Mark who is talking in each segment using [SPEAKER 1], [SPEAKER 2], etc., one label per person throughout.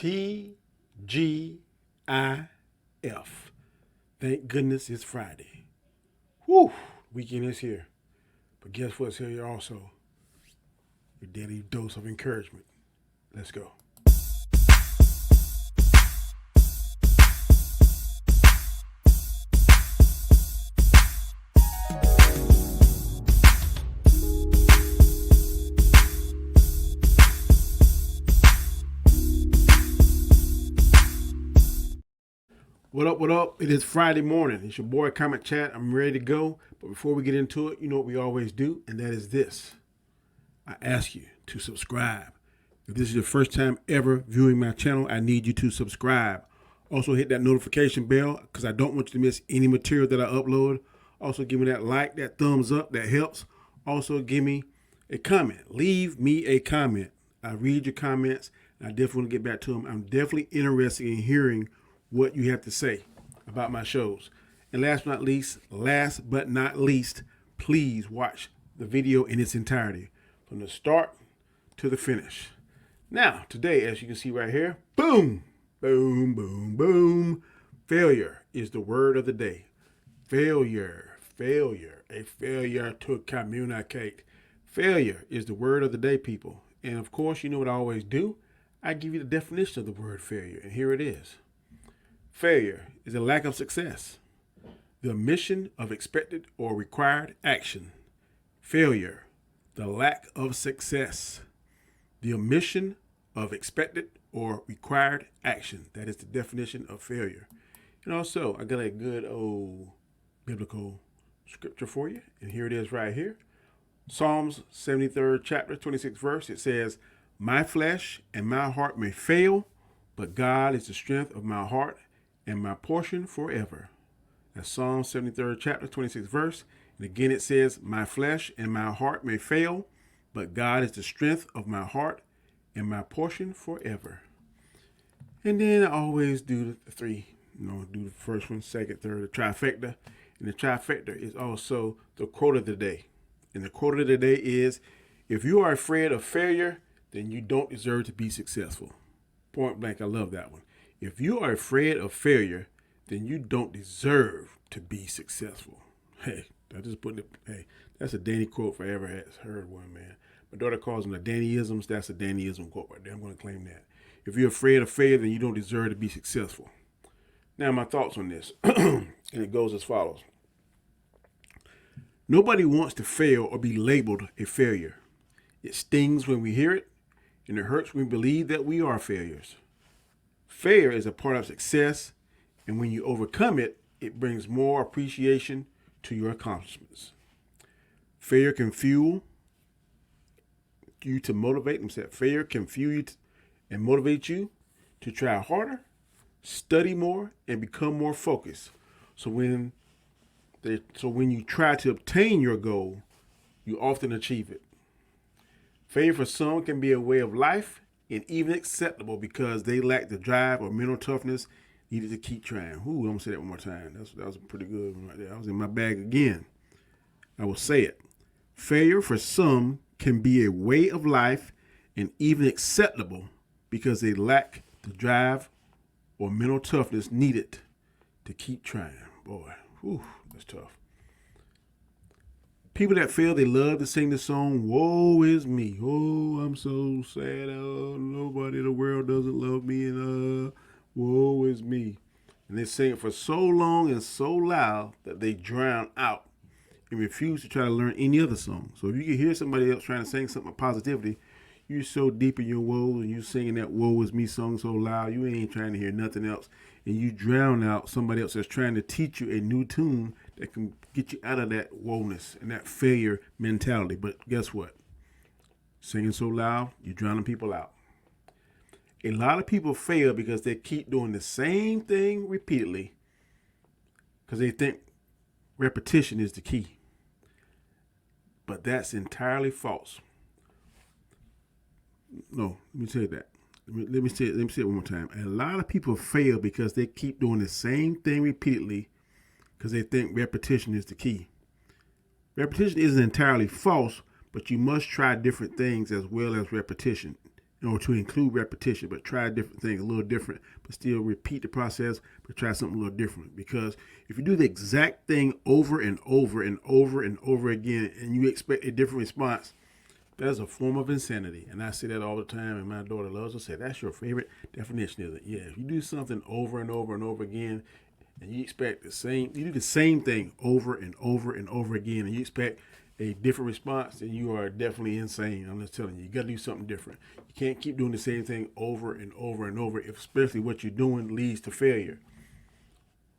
[SPEAKER 1] TGIF. Thank goodness it's Friday. Whew, weekend is here. But guess what's here also? Your daily dose of encouragement. Let's go. What up, what up? It is Friday morning. It's your boy Comment Chat. I'm ready to go. But before we get into it, you know what we always do, and that is this. I ask you to subscribe. If this is your first time ever viewing my channel, I need you to subscribe. Also hit that notification bell because I don't want you to miss any material that I upload. Also give me that like, that thumbs up, that helps. Also give me a comment. Leave me a comment. I read your comments, and I definitely want to get back to them. I'm definitely interested in hearing what you have to say about my shows. And last but not least, please watch the video in its entirety from the start to the finish. Now, today, as you can see right here, boom, boom, boom, boom. Failure is the word of the day. Failure, a failure to communicate. Failure is the word of the day, people. And of course, you know what I always do? I give you the definition of the word failure, and here it is. Failure is a lack of success, the omission of expected or required action. Failure, the lack of success, the omission of expected or required action. That is the definition of failure. And also, I got a good old biblical scripture for you, and here it is right here. Psalms 73rd chapter, 26th verse. It says, "My flesh and my heart may fail, but God is the strength of my heart and my portion forever." That's Psalm 73rd chapter, 26th verse. And again it says, "My flesh and my heart may fail, but God is the strength of my heart and my portion forever." And then I always do the three, do the first one, second, third, the trifecta. And the trifecta is also the quote of the day. And the quote of the day is, "If you are afraid of failure, then you don't deserve to be successful." Point blank, I love that one. If you are afraid of failure, then you don't deserve to be successful. Hey, that's a Danny quote if I ever has heard one, man. My daughter calls them the Dannyisms. That's a Dannyism quote right there. I'm going to claim that. If you're afraid of failure, then you don't deserve to be successful. Now, my thoughts on this, and it goes as follows. Nobody wants to fail or be labeled a failure. It stings when we hear it, and it hurts when we believe that we are failures. Failure is a part of success, and when you overcome it, it brings more appreciation to your accomplishments. Failure can fuel you to motivate themselves. Failure can fuel you and motivate you to try harder, study more, and become more focused. So when you try to obtain your goal, you often achieve it. Failure for some can be a way of life and even acceptable because they lack the drive or mental toughness needed to keep trying. Ooh, I'm going to say that one more time. That was a pretty good one right there. I was in my bag again. I will say it. Failure for some can be a way of life and even acceptable because they lack the drive or mental toughness needed to keep trying. Boy, that's tough. People that fail, they love to sing the song, "Woe is me. Oh, I'm so sad. Oh, nobody in the world doesn't love me. And woe is me." And they sing it for so long and so loud that they drown out and refuse to try to learn any other song. So if you can hear somebody else trying to sing something of positivity, you're so deep in your woes and you singing that "Woe is me" song so loud, you ain't trying to hear nothing else. And you drown out somebody else that's trying to teach you a new tune that can get you out of that woeness and that failure mentality. But guess what? Singing so loud, you're drowning people out. A lot of people fail because they keep doing the same thing repeatedly because they think repetition is the key. But that's entirely false. No, let me say that. Let me say it one more time. A lot of people fail because they keep doing the same thing repeatedly because they think repetition is the key. Repetition isn't entirely false, but you must try different things as well as repetition. or to include repetition, but try different things, a little different, but still repeat the process, but try something a little different. Because if you do the exact thing over and over and over and over again, and you expect a different response, that's a form of insanity. And I say that all the time, and my daughter loves to say, that's your favorite definition, is it? Yeah, if you do something over and over and over again, and you expect the same, you do the same thing over and over and over again, and you expect a different response, then you are definitely insane. I'm just telling you, you got to do something different. You can't keep doing the same thing over and over and over, if especially what you're doing leads to failure.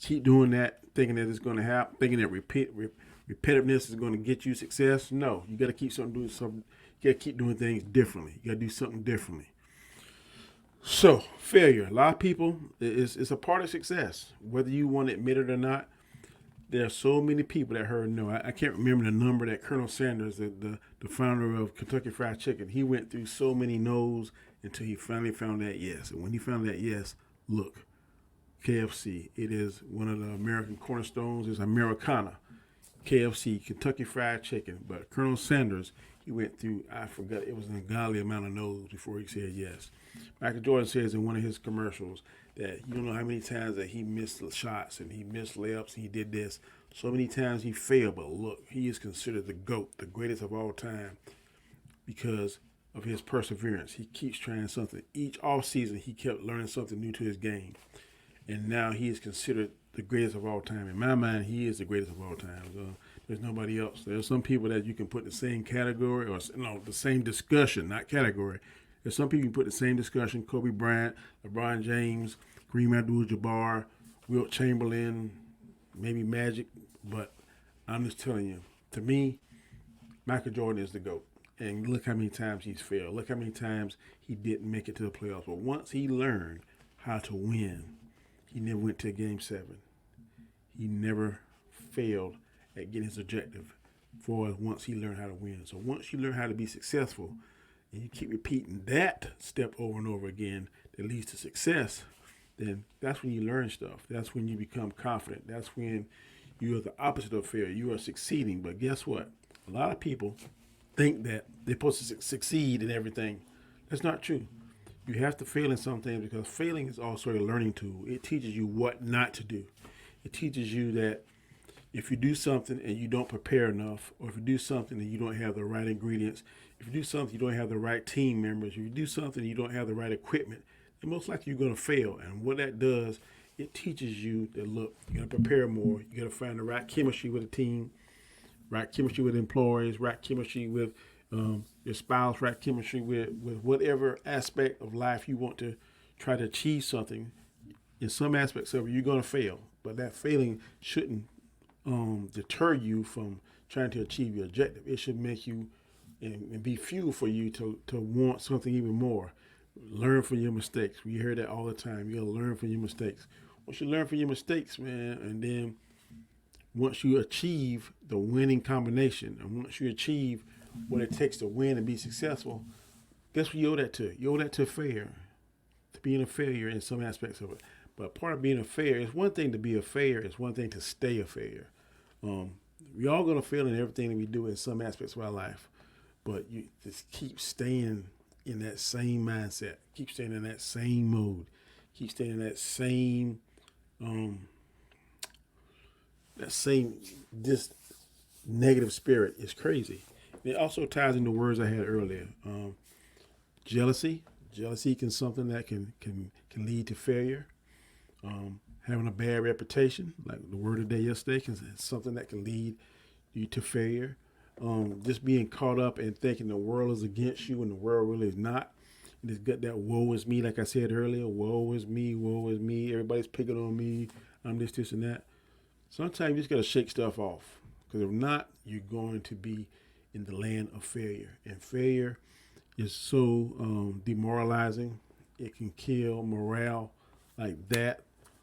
[SPEAKER 1] Keep doing that, thinking that it's going to happen, thinking that repetitiveness is going to get you success. No, you got to keep doing something. You got to keep doing things differently. You got to do something differently. So, failure. A lot of people, it's a part of success, whether you want to admit it or not. There are so many people that heard no. I can't remember the number that Colonel Sanders, the founder of Kentucky Fried Chicken, he went through so many no's until he finally found that yes. And when he found that yes, look, KFC, it is one of the American cornerstones. It's Americana. KFC, Kentucky Fried Chicken. But Colonel Sanders, he went through, I forgot, it was an ungodly amount of no's before he said yes. Michael Jordan says in one of his commercials that you don't know how many times that he missed shots and he missed layups and he did this. So many times he failed, but look, he is considered the GOAT, the greatest of all time, because of his perseverance. He keeps trying something. Each off season, he kept learning something new to his game. And now he is considered the greatest of all time. In my mind, he is the greatest of all time. There's nobody else. There's some people that you can put in the same category, or the same discussion, not category. There's some people you put in the same discussion: Kobe Bryant, LeBron James, Kareem Abdul-Jabbar, Wilt Chamberlain, maybe Magic. But I'm just telling you, to me, Michael Jordan is the GOAT. And look how many times he's failed. Look how many times he didn't make it to the playoffs. But once he learned how to win, he never went to a Game 7. He never failed at getting his objective for once he learned how to win. So once you learn how to be successful, and you keep repeating that step over and over again that leads to success, then that's when you learn stuff. That's when you become confident. That's when you are the opposite of failure. You are succeeding. But guess what? A lot of people think that they're supposed to succeed in everything. That's not true. You have to fail in some things, because failing is also a learning tool. It teaches you what not to do. It teaches you that if you do something and you don't prepare enough, or if you do something and you don't have the right ingredients, if you do something you don't have the right team members, if you do something you don't have the right equipment, then most likely you're going to fail. And what that does, it teaches you that, look, you got to prepare more. You got to find the right chemistry with a team, right chemistry with employees, right chemistry with your spouse, right chemistry with whatever aspect of life you want to try to achieve something. In some aspects of it, you're going to fail. But that failing shouldn't deter you from trying to achieve your objective. It should make you and be fuel for you to want something even more. Learn from your mistakes. We hear that all the time. You gotta learn from your mistakes. Once you learn from your mistakes, man, and then once you achieve the winning combination, and once you achieve what it takes to win and be successful, guess what you owe that to? You owe that to failure, to being a failure in some aspects of it. But part of being a failure, it's one thing to be a failure, it's one thing to stay a failure. We all gonna fail in everything that we do in some aspects of our life, but you just keep staying in that same mindset, keep staying in that same mode, keep staying in that same this negative spirit is crazy. It also ties into words I had earlier. Jealousy can something that can lead to failure. Having a bad reputation, like the word of the day yesterday, is something that can lead you to failure. Just being caught up and thinking the world is against you and the world really is not. And it's got that woe is me, like I said earlier, woe is me, everybody's picking on me, I'm this, and that. Sometimes you just got to shake stuff off, because if not, you're going to be in the land of failure. And failure is so demoralizing. It can kill morale like that.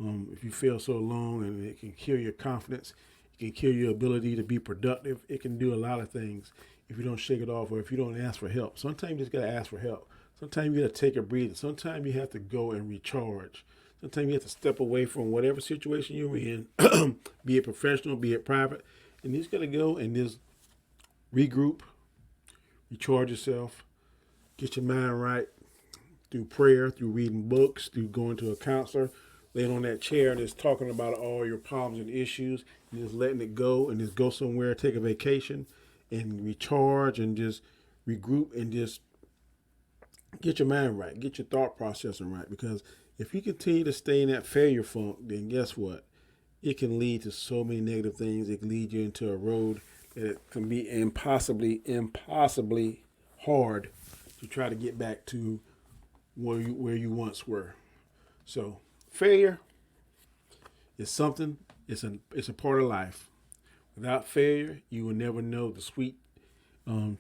[SPEAKER 1] If you fail so long, and it can kill your confidence, it can kill your ability to be productive. It can do a lot of things if you don't shake it off, or if you don't ask for help. Sometimes you just got to ask for help. Sometimes you got to take a breather. Sometimes you have to go and recharge. Sometimes you have to step away from whatever situation you're in, be it professional, be it private, and you just got to go and just regroup, recharge yourself, get your mind right, through prayer, through reading books, through going to a counselor, laying on that chair and just talking about all your problems and issues, and just letting it go and just go somewhere, take a vacation and recharge and just regroup and just get your mind right, get your thought processing right. Because if you continue to stay in that failure funk, then guess what? It can lead to so many negative things. It can lead you into a road that can be impossibly hard to try to get back to where you once were. So failure is something. It's a part of life. Without failure, you will never know the sweet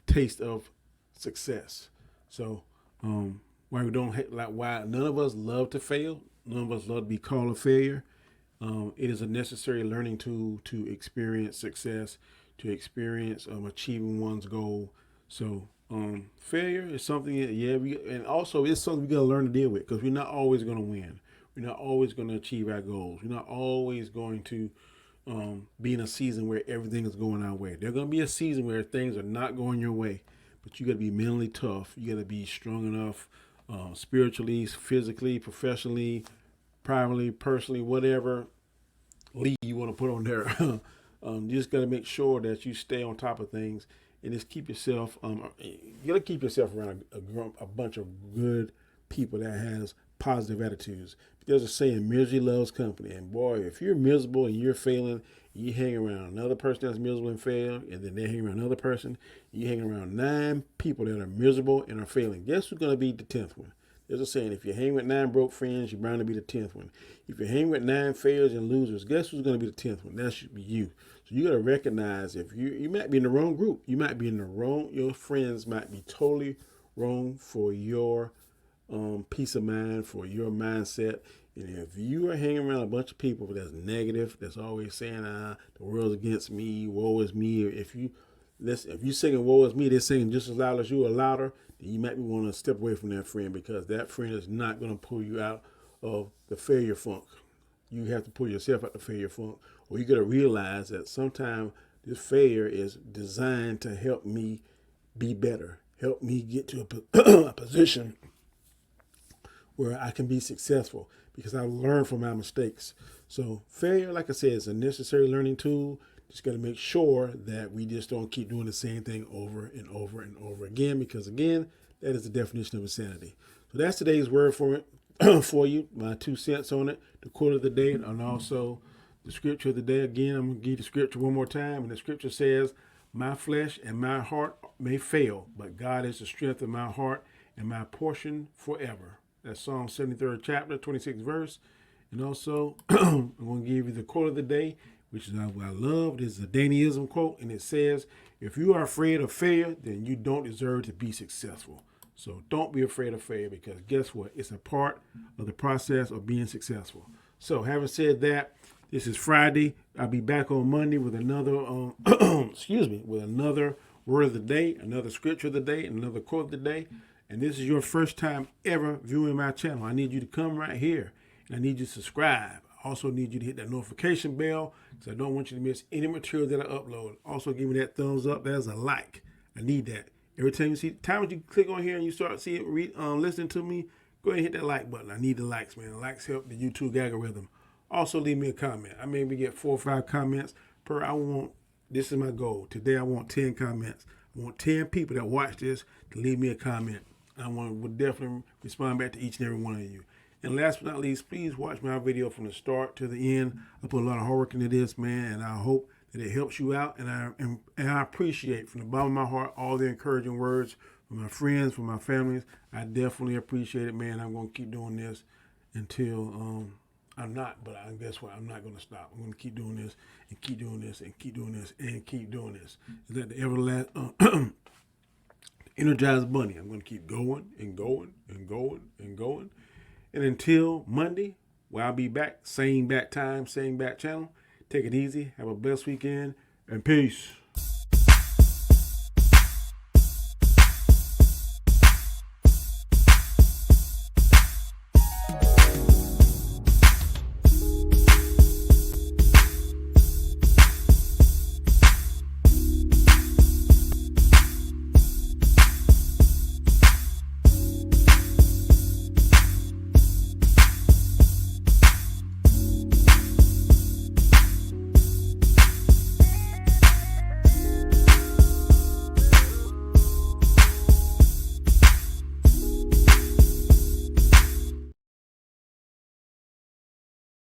[SPEAKER 1] taste of success. So why we don't why none of us love to fail. None of us love to be called a failure. It is a necessary learning tool to experience success, to experience achieving one's goal. So failure is something that, and also it's something we got to learn to deal with, because we're not always going to win. We're not always going to achieve our goals. We're not always going to be in a season where everything is going our way. There's going to be a season where things are not going your way, but you got to be mentally tough. You got to be strong enough, spiritually, physically, professionally, privately, personally, whatever lead you want to put on there. You just got to make sure that you stay on top of things and just keep yourself. You got to keep yourself around a bunch of good people that has positive attitudes. There's a saying, misery loves company. And boy, if you're miserable and you're failing, you hang around another person that's miserable and fail, and then they hang around another person. You hang around 9 people that are miserable and are failing. Guess who's going to be the 10th one? There's a saying, if you hang with 9 broke friends, you're bound to be the 10th one. If you hang with 9 failures and losers, guess who's going to be the 10th one? That should be you. So you got to recognize if you might be in the wrong group. You might be in the wrong, your friends might be totally wrong for your peace of mind, for your mindset. And if you are hanging around a bunch of people that's negative, that's always saying, the world's against me, woe is me, or if you singing woe is me, they're singing just as loud as you or louder, then you might be wanting to step away from that friend, because that friend is not going to pull you out of the failure funk. You have to pull yourself out the failure funk, or you got to realize that sometimes this failure is designed to help me be better, help me get to a position where I can be successful, because I learned from my mistakes. So failure, like I said, is a necessary learning tool. Just got to make sure that we just don't keep doing the same thing over and over and over again, because again, that is the definition of insanity. So that's today's word for it, for you, my 2 cents on it, the quote of the day, and also the scripture of the day. Again, I'm going to give you the scripture one more time. And the scripture says, my flesh and my heart may fail, but God is the strength of my heart and my portion forever. That's Psalm 73rd chapter, 26th verse. And also, I'm going to give you the quote of the day, which is what I love. This is a Daniism quote, and it says, if you are afraid of failure, then you don't deserve to be successful. So don't be afraid of failure, because guess what? It's a part of the process of being successful. So having said that, this is Friday. I'll be back on Monday with another, with another word of the day, another scripture of the day, and another quote of the day. And this is your first time ever viewing my channel, I need you to come right here, and I need you to subscribe. I also need you to hit that notification bell, because I don't want you to miss any material that I upload. Also, give me that thumbs up. That's a like. I need that. Every time you click on here and you start listening to me, go ahead and hit that like button. I need the likes, man. The likes help the YouTube algorithm. Also, leave me a comment. I maybe get 4 or 5 comments per. This is my goal. Today, I want 10 comments. I want 10 people that watch this to leave me a comment. I would definitely respond back to each and every one of you. And last but not least, please watch my video from the start to the end. I put a lot of hard work into this, man, and I hope that it helps you out. And I appreciate from the bottom of my heart all the encouraging words from my friends, from my families. I definitely appreciate it, man. I'm going to keep doing this until I'm not, but guess what? I'm not going to stop. I'm going to keep doing this and keep doing this and keep doing this and keep doing this. Is that the everlasting Energized Bunny? I'm going to keep going and going and going and going. And until Monday, where I'll be back, same back time, same back channel. Take it easy. Have a blessed weekend, and peace.